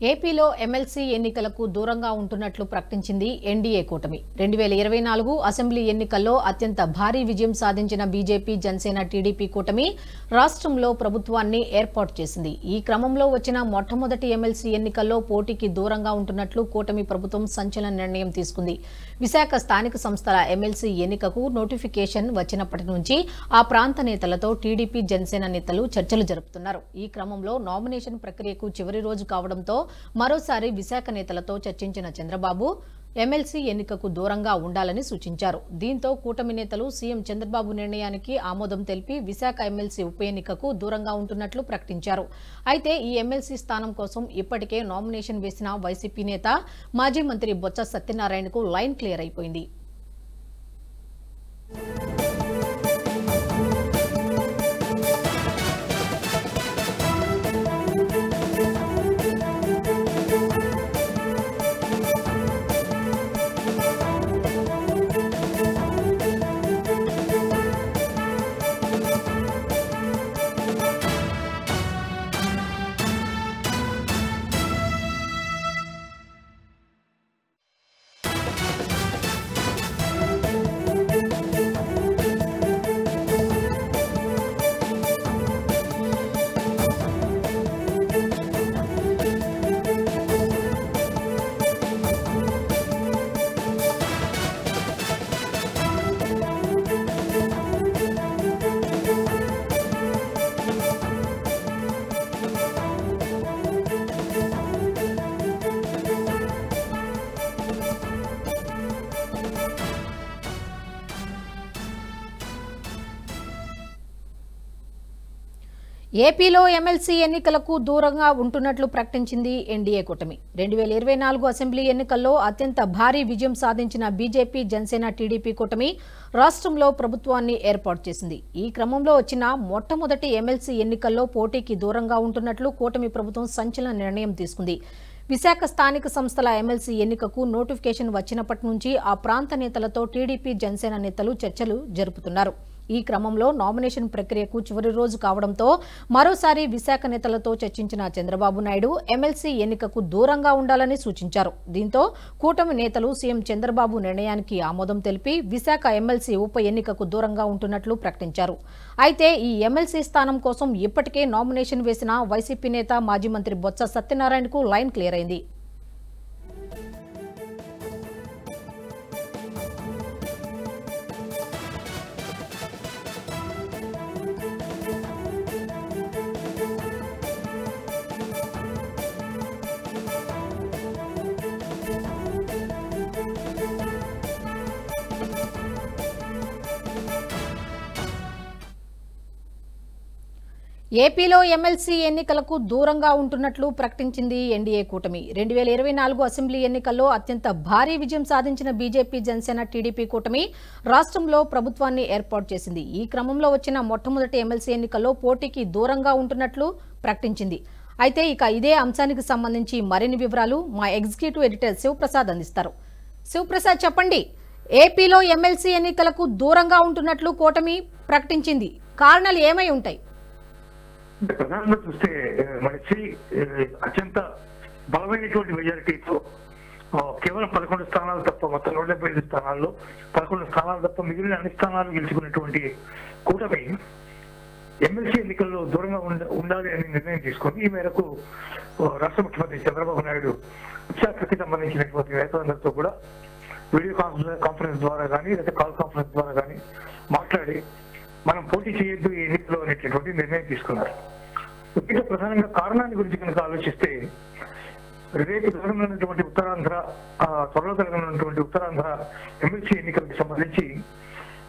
ఏపీలో ఎమ్మెల్సీ ఎన్నికలకు దూరంగా ఉంటున్నట్లు ప్రకటించింది ఎన్డీఏ కూటమి. 2024 అసెంబ్లీ ఎన్నికల్లో అత్యంత భారీ విజయం సాధించిన బీజేపీ, జనసేన, టీడీపీ కూటమి రాష్ట్రంలో ప్రభుత్వాన్ని ఏర్పాటు చేసింది. ఈ క్రమంలో వచ్చిన మొట్టమొదటి ఎమ్మెల్సీ ఎన్నికల్లో పోటీకి దూరంగా ఉంటున్నట్లు కూటమి ప్రభుత్వం సంచలన నిర్ణయం తీసుకుంది. విశాఖ స్థానిక సంస్థల ఎమ్మెల్సీ ఎన్నికకు నోటిఫికేషన్ వచ్చినప్పటి నుంచి ఆ ప్రాంత నేతలతో టీడీపీ, జనసేన నేతలు చర్చలు జరుపుతున్నారు. ఈ క్రమంలో నామినేషన్ ప్రక్రియకు చివరి రోజు కావడంతో మరోసారి విశాఖ నేతలతో చర్చించిన చంద్రబాబు ఎమ్మెల్సీ ఎన్నికకు దూరంగా ఉండాలని సూచించారు. దీంతో కూటమి నేతలు సీఎం చంద్రబాబు నిర్ణయానికి ఆమోదం తెలిపి విశాఖ ఎమ్మెల్సీ ఉప ఎన్నికకు దూరంగా ఉంటున్నట్లు ప్రకటించారు. అయితే ఈ ఎమ్మెల్సీ స్థానం కోసం ఇప్పటికే నామినేషన్ వేసిన వైసీపీ నేత మాజీ మంత్రి బొత్స సత్యనారాయణకు లైన్ క్లియర్ అయిపోయింది. ఏపీలో ఎమ్మెల్సీ ఎన్నికలకు దూరంగా ఉంటున్నట్లు ప్రకటించింది ఎన్డీఏ కూటమి. 2024 అసెంబ్లీ ఎన్నికల్లో అత్యంత భారీ విజయం సాధించిన బీజేపీ, జనసేన, టీడీపీ కూటమి రాష్ట్రంలో ప్రభుత్వాన్ని ఏర్పాటు చేసింది. ఈ క్రమంలో వచ్చిన మొట్టమొదటి ఎమ్మెల్సీ ఎన్నికల్లో పోటీకి దూరంగా ఉంటున్నట్లు కూటమి ప్రభుత్వం సంచలన నిర్ణయం తీసుకుంది. విశాఖ స్థానిక సంస్థల ఎమ్మెల్సీ ఎన్నికకు నోటిఫికేషన్ వచ్చినప్పటి నుంచి ఆ ప్రాంత నేతలతో టీడీపీ, జనసేన నేతలు చర్చలు జరుపుతున్నారు. ఈ క్రమంలో నామినేషన్ ప్రక్రియకు చివరి రోజు కావడంతో మరోసారి విశాఖ నేతలతో చర్చించిన చంద్రబాబు నాయుడు ఎమ్మెల్సీ ఎన్నికకు దూరంగా ఉండాలని సూచించారు. దీంతో కూటమి నేతలు సీఎం చంద్రబాబు నిర్ణయానికి ఆమోదం తెలిపి విశాఖ ఎమ్మెల్సీ ఉప ఎన్నికకు దూరంగా ఉంటున్నట్లు ప్రకటించారు. అయితే ఈ ఎమ్మెల్సీ స్థానం కోసం ఇప్పటికే నామినేషన్ వేసిన వైసీపీ నేత మాజీ మంత్రి బొత్స సత్యనారాయణకు లైన్ క్లియర్ అయింది. ఏపీలో ఎమ్మెల్సీ ఎన్నికలకు దూరంగా ఉంటున్నట్లు ప్రకటించింది ఎన్డీఏ కూటమి. 2024 అసెంబ్లీ ఎన్నికల్లో అత్యంత భారీ విజయం సాధించిన బీజేపీ, జనసేన, టీడీపీ కూటమి రాష్ట్రంలో ప్రభుత్వాన్ని ఏర్పాటు చేసింది. ఈ క్రమంలో వచ్చిన మొట్టమొదటి ఎమ్మెల్సీ ఎన్నికల్లో పోటీకి దూరంగా ఉంటున్నట్లు ప్రకటించింది. అయితే ఇదే అంశానికి సంబంధించి మరిన్ని వివరాలు మా ఎగ్జిక్యూటివ్ ఎడిటర్ శివప్రసాద్ అందిస్తారు. శివప్రసాద్, చెప్పండి. ఏపీలో ఎమ్మెల్సీ ఎన్నికలకు దూరంగా ఉంటున్నట్లు కూటమి ప్రకటించింది. కారణాలు ఏమై ఉంటాయి? ప్రధానంగా చూస్తే మనకి అత్యంత బలమైనటువంటి మెజారిటీతో కేవలం 11 స్థానాలు తప్ప మొత్తం 175 స్థానాల్లో 11 స్థానాలు తప్ప మిగిలిన అన్ని స్థానాలు గెలుచుకున్నటువంటి కూటమి ఎమ్మెల్సీ ఎన్నికల్లో దూరంగా ఉండాలి అని నిర్ణయం తీసుకొని ఈ మేరకు రాష్ట్ర ముఖ్యమంత్రి చంద్రబాబు నాయుడు విశాఖకి సంబంధించినటువంటి నేతలందరితో కూడా వీడియో కాన్ఫరెన్స్ ద్వారా కానీ లేదా కాల్ కాన్ఫరెన్స్ ద్వారా కానీ మాట్లాడి మనం పోటీ చేయొద్దు ఈ ఎన్నికల్లో అనేటటువంటి నిర్ణయం తీసుకున్నారు. దీంట్లో ప్రధానంగా కారణాన్ని గురించి కనుక ఆలోచిస్తే రేపు జరగనున్నటువంటి ఉత్తరాంధ్ర, త్వరలో జరగనున్నటువంటి ఉత్తరాంధ్ర ఎమ్మెల్సీ ఎన్నికలకు సంబంధించి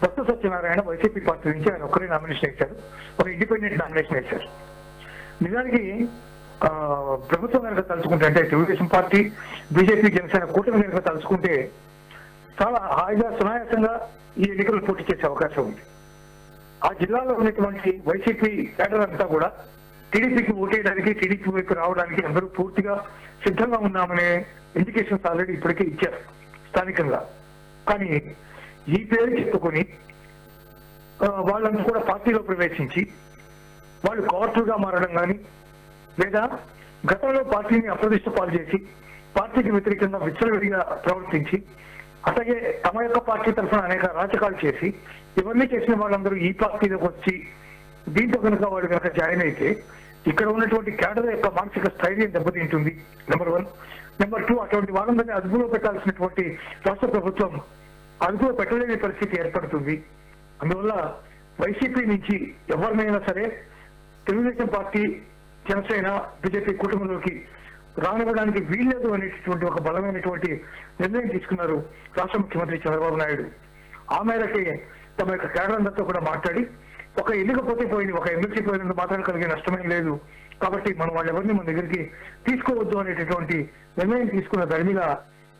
బొత్స సత్యనారాయణ వైసీపీ పార్టీ నుంచి ఆయన ఒక్కరే నామినేషన్ వేశారు, ఒక ఇండిపెండెంట్ నామినేషన్ వేశారు. నిజానికి ప్రభుత్వం కనుక తలుచుకుంటే, అంటే తెలుగుదేశం పార్టీ, బీజేపీ, జనసేన కూటమి కనుక తలుచుకుంటే చాలా హాయిగా సునాయాసంగా ఈ ఎన్నికలు పోటీ చేసే అవకాశం ఉంది. ఆ జిల్లాలో ఉన్నటువంటి వైసీపీ కేడర్ అంతా కూడా టీడీపీకి ఓటేయడానికి, టీడీపీ వైపు రావడానికి అందరూ పూర్తిగా సిద్ధంగా ఉన్నామనే ఇండికేషన్స్ ఆల్రెడీ ఇప్పటికే ఇచ్చారు స్థానికంగా. కానీ ఈ పేరు చెప్పుకొని వాళ్ళంతా కూడా పార్టీలో ప్రవేశించి వాళ్ళు కోర్టుగా మారడం కానీ లేదా గతంలో పార్టీని అప్రదిష్ట పాలు చేసి పార్టీకి వ్యతిరేకంగా విచ్చలవిడిగా ప్రవర్తించి అట్లాగే తమ యొక్క పార్టీ తరఫున అనేక రాజకాలు చేసి ఇవన్నీ చేసిన వాళ్ళందరూ ఈ పార్టీలోకి వచ్చి దీంతో కనుక వాడు కనుక జాయిన్ అయితే ఇక్కడ ఉన్నటువంటి కేడర్ యొక్క మానసిక స్థైర్యం దెబ్బతింటుంది. నెంబర్ 1. నెంబర్ 2, అటువంటి వాళ్ళందరినీ అదుపులో పెట్టాల్సినటువంటి రాష్ట్ర ప్రభుత్వం అదుపులో పెట్టలేని పరిస్థితి ఏర్పడుతుంది. అందువల్ల వైసీపీ నుంచి ఎవరినైనా సరే తెలుగుదేశం పార్టీ, జనసేన, బీజేపీ కూటమిలోకి రానివ్వడానికి వీల్లేదు అనేటటువంటి ఒక బలమైనటువంటి నిర్ణయం తీసుకున్నారు రాష్ట్ర ముఖ్యమంత్రి చంద్రబాబు నాయుడు. ఆ మేరకి తమ యొక్క కేడర్ అందరితో కూడా మాట్లాడి ఒక ఎన్నిక పోతే పోయింది, ఒక ఎమ్మెల్సీ పోయినందుకు మాత్రం కలిగే నష్టమేం లేదు కాబట్టి మనం వాళ్ళెవరిని మన దగ్గరికి తీసుకోవద్దు అనేటటువంటి నిర్ణయం తీసుకున్న ధర్మిగా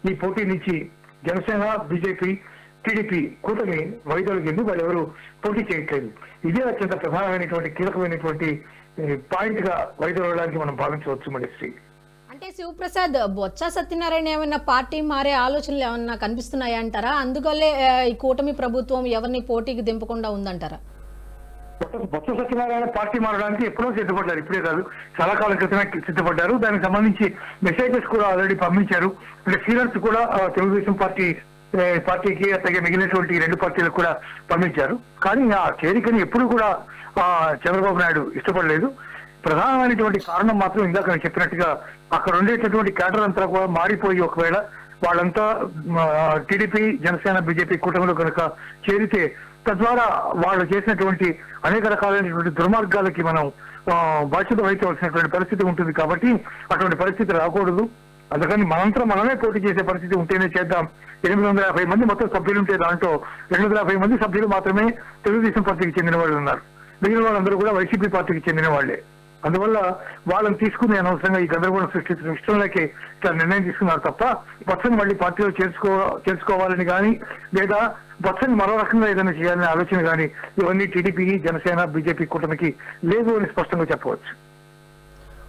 ఈ పోటీ నుంచి జనసేన, బీజేపీ, టీడీపీ కూటమి వైదొలిగింది. వాళ్ళెవరు పోటీ చేయట్లేదు. ఇదే అత్యంత ప్రధానమైనటువంటి కీలకమైనటువంటి పాయింట్ గా వైదొలగడానికి మనం భావించవచ్చు. మనశ్రీ అంటే శివప్రసాద్, బొత్స సత్యనారాయణ ఏమైనా పార్టీ మారే ఆలోచనలు ఏమన్నా కనిపిస్తున్నాయా అంటారా? అందువల్లే ఈ కూటమి ప్రభుత్వం ఎవరిని పోటీకి దింపకుండా ఉందంటారా? బొత్స సత్యనారాయణ పార్టీ మారడానికి ఎప్పుడో సిద్ధపడ్డారు, ఇప్పుడే కాదు, చాలా కాలం క్రితమే సిద్ధపడ్డారు. దానికి సంబంధించి మెసేజెస్ కూడా ఆల్రెడీ పంపించారు. అంటే సీనియర్స్ కూడా తెలుగుదేశం పార్టీకి అట్లాగే మిగిలినటువంటి 2 పార్టీలకు కూడా పంపించారు. కానీ ఆ చేరికని ఎప్పుడు కూడా చంద్రబాబు నాయుడు ఇష్టపడలేదు. ప్రధానమైనటువంటి కారణం మాత్రం ఇందాక నేను చెప్పినట్టుగా అక్కడ ఉండేటటువంటి క్యాడర్ అంతా కూడా మారిపోయి ఒకవేళ వాళ్ళంతా టీడీపీ, జనసేన, బీజేపీ కూటమిలో కనుక చేరితే తద్వారా వాళ్ళు చేసినటువంటి అనేక రకాలైనటువంటి దుర్మార్గాలకి మనం బాధ్యత వహించవలసినటువంటి పరిస్థితి ఉంటుంది. కాబట్టి అటువంటి పరిస్థితి రాకూడదు. అందుకని మనంతా మనమే పోటీ చేసే పరిస్థితి ఉంటేనే చేద్దాం. 850 మంది మొత్తం సభ్యులు ఉంటే దాంట్లో 250 మంది సభ్యులు మాత్రమే తెలుగుదేశం పార్టీకి చెందిన వాళ్ళు ఉన్నారు. మిగిలిన వాళ్ళందరూ కూడా వైసీపీ పార్టీకి చెందిన వాళ్లే. అందువల్ల వాళ్ళని తీసుకుని అనవసరంగా ఈ గందరగోళం సృష్టించడం ఇష్టం లేకే ఇట్లా నిర్ణయం తీసుకున్నారు తప్ప బొత్సని మళ్ళీ పార్టీలో చేర్చుకోవాలని కానీ లేదా బొత్సని మరో రకంగా ఏదైనా చేయాలనే ఆలోచన కానీ ఇవన్నీ టీడీపీకి, జనసేన, బీజేపీ కూటమికి లేదు అని స్పష్టంగా చెప్పవచ్చు.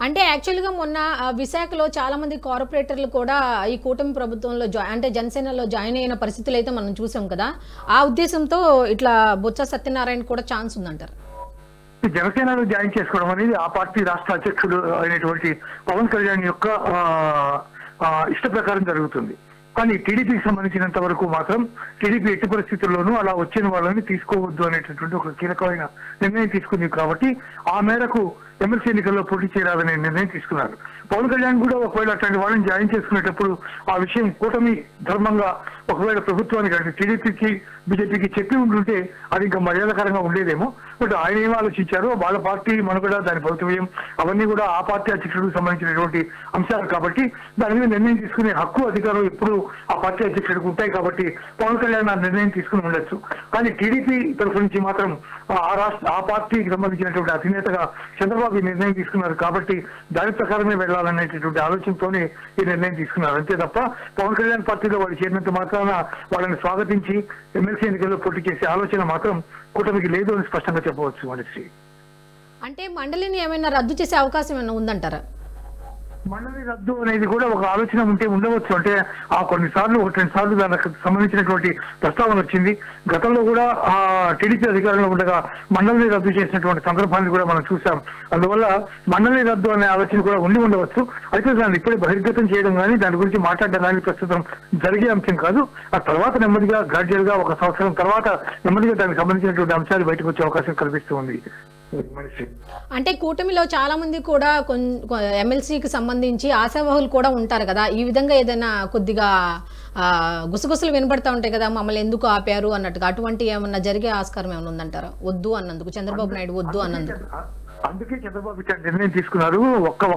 అంటే యాక్చువల్గా మొన్న విశాఖలో చాలా మంది కార్పొరేటర్లు కూడా ఈ కూటమి ప్రభుత్వంలో అంటే జనసేనలో జాయిన్ అయిన పరిస్థితులు అయితే మనం చూసాం కదా. ఆ ఉద్దేశంతో ఇట్లా బొత్స సత్యనారాయణ కూడా ఛాన్స్ ఉందంటారు. జనసేనలో జాయిన్ చేసుకోవడం అనేది ఆ పార్టీ రాష్ట్ర అధ్యక్షుడు అయినటువంటి పవన్ కళ్యాణ్ యొక్క ఇష్ట ప్రకారం జరుగుతుంది. కానీ టీడీపీకి సంబంధించినంత వరకు మాత్రం టీడీపీ ఎట్టి పరిస్థితుల్లోనూ అలా వచ్చిన వాళ్ళని తీసుకోవద్దు అనేటటువంటి ఒక కీలకమైన నిర్ణయం తీసుకుంది. కాబట్టి ఆ మేరకు ఎమ్మెల్సీ ఎన్నికల్లో పోటీ చేయాలనే నిర్ణయం తీసుకున్నారు. పవన్ కళ్యాణ్ కూడా ఒకవేళ అట్లాంటి వాళ్ళని జాయిన్ చేసుకునేటప్పుడు ఆ విషయం కూటమి ధర్మంగా ఒకవేళ ప్రభుత్వానికి అంటే టీడీపీకి, బీజేపీకి చెప్పి ఉంటుంటే అది ఇంకా మర్యాదకరంగా ఉండేదేమో. బట్ ఆయన ఏం ఆలోచించారో వాళ్ళ పార్టీ మనుగడ, దాని భవితవ్యం అవన్నీ కూడా ఆ పార్టీ అధ్యక్షుడికి సంబంధించినటువంటి అంశాలు కాబట్టి దాని మీద నిర్ణయం తీసుకునే హక్కు, అధికారం ఎప్పుడు ఆ పార్టీ అధ్యక్షుడికి ఉంటాయి. కాబట్టి పవన్ కళ్యాణ్ ఆ నిర్ణయం తీసుకుని ఉండొచ్చు. కానీ టీడీపీ తరఫు నుంచి మాత్రం ఆ పార్టీకి సంబంధించినటువంటి అధినేతగా చంద్రబాబు ఈ నిర్ణయం తీసుకున్నారు. కాబట్టి దాని ప్రకారమే వెళ్లాలనేటటువంటి ఆలోచనతోనే ఈ నిర్ణయం తీసుకున్నారు. అంతే తప్ప పవన్ కళ్యాణ్ పార్టీలో వాళ్ళు చేరినంత మాత్రాన వాళ్ళని స్వాగతించి ఎమ్మెల్సీ ఎన్నికల్లో పోటీ చేసే ఆలోచన మాత్రం కూటమికి లేదు అని స్పష్టంగా చెప్పవచ్చు. మనశ్రీ, అంటే మండలిని ఏమైనా రద్దు చేసే అవకాశం ఏమైనా ఉందంటారా? మండలి రద్దు అనేది కూడా ఒక ఆలోచన ఉంటే ఉండవచ్చు. అంటే ఆ కొన్నిసార్లు 2 సార్లు దానికి సంబంధించినటువంటి ప్రస్తావన వచ్చింది. గతంలో కూడా ఆ టీడీపీ అధికారంలో ఉండగా మండలిని రద్దు చేసినటువంటి సందర్భాన్ని కూడా మనం చూసాం. అందువల్ల మండలి రద్దు అనే ఆలోచన కూడా ఉండవచ్చు. అయితే దాన్ని ఇప్పుడే బహిర్గతం చేయడం కానీ దాని గురించి మాట్లాడడం కానీ ప్రస్తుతం జరిగే అంశం కాదు. ఆ తర్వాత నెమ్మదిగా గ్రాడ్యువల్ గా 1 సంవత్సరం తర్వాత నెమ్మదిగా దానికి సంబంధించినటువంటి అంశాలు బయటకు వచ్చే అవకాశం కల్పిస్తూ ఉంది. అంటే కూటమిలో చాలా మంది కూడా ఎమ్మెల్సీకి సంబంధించి ఆశావాహులు కూడా ఉంటారు కదా. ఈ విధంగా ఏదైనా కొద్దిగా గుసగుసలు వినబడతా ఉంటాయి కదా, మమ్మల్ని ఎందుకు ఆపారు అన్నట్టుగా, అటువంటి ఏమన్నా జరిగే ఆస్కారం ఏమైనా ఉందంటారా? వద్దు అన్నందుకు, చంద్రబాబు నాయుడు వద్దు అన్నందుకు. అందుకే చంద్రబాబు ఇట్లాంటి నిర్ణయం తీసుకున్నారు.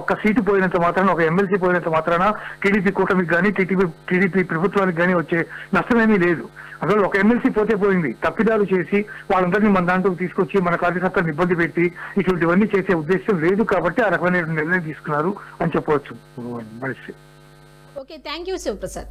ఒక్క సీటు పోయినంత మాత్రాన, ఒక ఎమ్మెల్సీ పోయినంత మాత్రాన టీడీపీ కూటమికి కానీ టీడీపీ ప్రభుత్వానికి కానీ వచ్చే నష్టమేమీ లేదు. అసలు ఒక ఎమ్మెల్సీ పోతే పోయింది. తప్పిదాలు చేసి వాళ్ళందరినీ మన దాంట్లో తీసుకొచ్చి మన కార్యకర్తలను ఇబ్బంది పెట్టి ఇటువంటివన్నీ చేసే ఉద్దేశం లేదు. కాబట్టి ఆ రకమైన నిర్ణయం తీసుకున్నారు అని చెప్పవచ్చు. Okay, thank you Shivaprasad.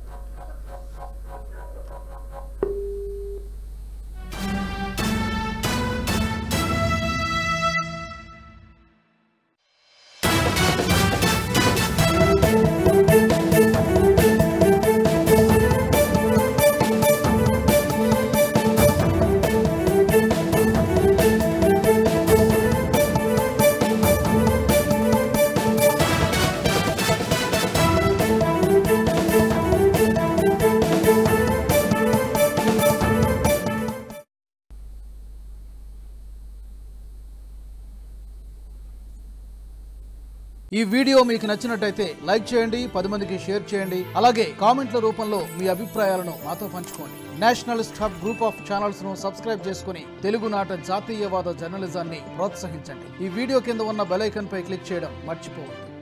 ఈ వీడియో మీకు నచ్చినట్టయితే లైక్ చేయండి, 10 మందికి షేర్ చేయండి. అలాగే కామెంట్ల రూపంలో మీ అభిప్రాయాలను మాతో పంచుకోండి. Nationalist hub group of channels ను సబ్స్క్రైబ్ చేసుకుని తెలుగునాట జాతీయవాద జర్నలిజాన్ని ప్రోత్సహించండి. ఈ వీడియో కింద ఉన్న బెల్ ఐకాన్ పై క్లిక్ చేయడం మర్చిపోవద్దు.